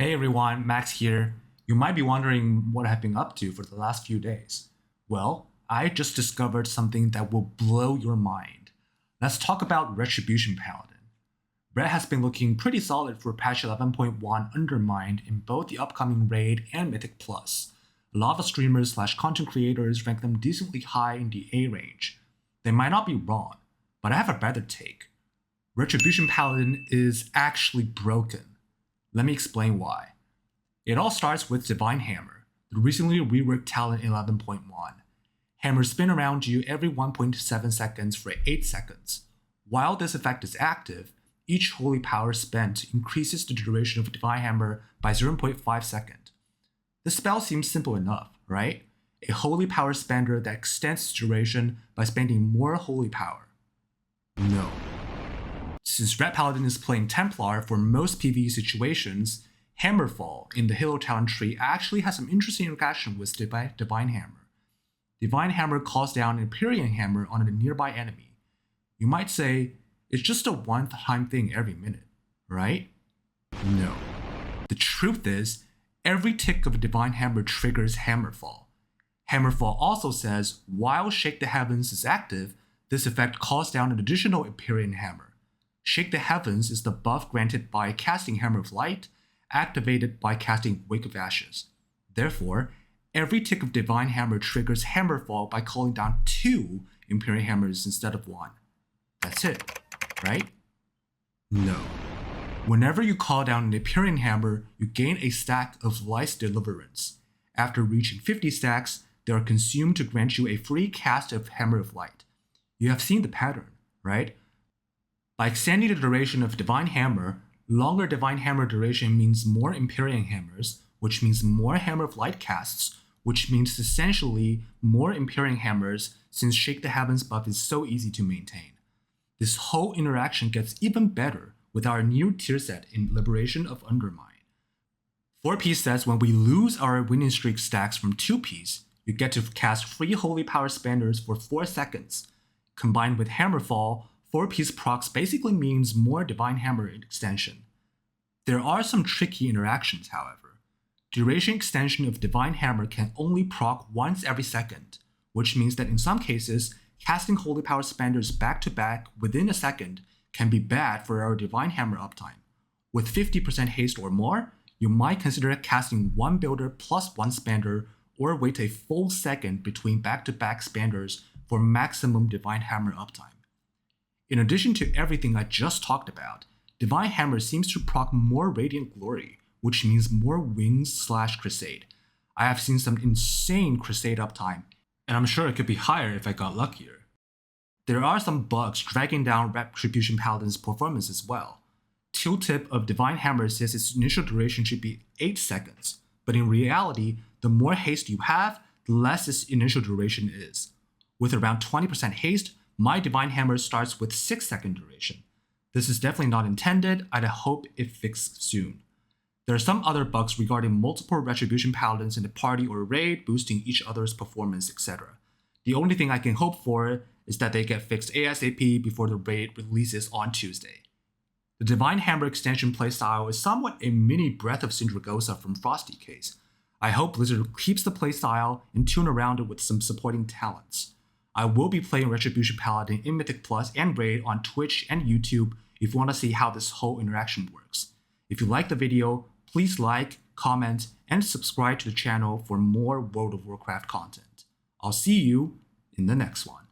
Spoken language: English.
Hey everyone, Max here. You might be wondering what I've been up to for the last few days. Well, I just discovered something that will blow your mind. Let's talk about Retribution Paladin. Red has been looking pretty solid for patch 11.1 Undermined in both the upcoming Raid and Mythic Plus. A lot of streamers/content creators rank them decently high in the A range. They might not be wrong, but I have a better take. Retribution Paladin is actually broken. Let me explain why. It all starts with Divine Hammer, the recently reworked talent in 11.1. Hammers spin around you every 1.7 seconds for 8 seconds. While this effect is active, each holy power spent increases the duration of Divine Hammer by 0.5 seconds. The spell seems simple enough, right? A holy power spender that extends its duration by spending more holy power. No. Since Red Paladin is playing Templar for most PvE situations, Hammerfall in the Halo talent tree actually has some interesting interaction with Divine Hammer. Divine Hammer calls down an Empyrean Hammer on a nearby enemy. You might say, it's just a one-time thing every minute, right? No. The truth is, every tick of a Divine Hammer triggers Hammerfall. Hammerfall also says, while Shake the Heavens is active, this effect calls down an additional Empyrean Hammer. Shake the Heavens is the buff granted by casting Hammer of Light, activated by casting Wake of Ashes. Therefore, every tick of Divine Hammer triggers Hammerfall by calling down 2 Empyrean Hammers instead of 1. That's it, right? No. Whenever you call down an Empyrean Hammer, you gain a stack of Light's Deliverance. After reaching 50 stacks, they are consumed to grant you a free cast of Hammer of Light. You have seen the pattern, right? By extending the duration of Divine Hammer, longer Divine Hammer duration means more Empyrean Hammers, which means more Hammer of Light casts, which means essentially more Empyrean Hammers since Shake the Heavens buff is so easy to maintain. This whole interaction gets even better with our new tier set in Liberation of Undermine. 4-piece sets, when we lose our winning streak stacks from 2-piece, you get to cast free Holy Power Spanners for 4 seconds. Combined with Hammerfall, 4-piece procs basically means more Divine Hammer extension. There are some tricky interactions, however. Duration extension of Divine Hammer can only proc once every second, which means that in some cases, casting Holy Power Spanners back to back within a second can be bad for our Divine Hammer uptime. With 50% haste or more, you might consider casting 1 builder plus 1 spender or wait a full second between back-to-back spanners for maximum Divine Hammer uptime. In addition to everything I just talked about, Divine Hammer seems to proc more Radiant Glory, which means more Wings/Crusade. I have seen some insane Crusade uptime, and I'm sure it could be higher if I got luckier. There are some bugs dragging down Retribution Paladin's performance as well. Tooltip of Divine Hammer says its initial duration should be 8 seconds, but in reality, the more haste you have, the less its initial duration is. With around 20% haste, my Divine Hammer starts with 6-second duration. This is definitely not intended, and I hope it fixed soon. There are some other bugs regarding multiple Retribution Paladins in the party or raid, boosting each other's performance, etc. The only thing I can hope for is that they get fixed ASAP before the raid releases on Tuesday. The Divine Hammer extension playstyle is somewhat a mini Breath of Sindragosa from Frosty case. I hope Blizzard keeps the playstyle and tune around it with some supporting talents. I will be playing Retribution Paladin in Mythic Plus and Raid on Twitch and YouTube if you want to see how this whole interaction works. If you like the video, please like, comment, and subscribe to the channel for more World of Warcraft content. I'll see you in the next one.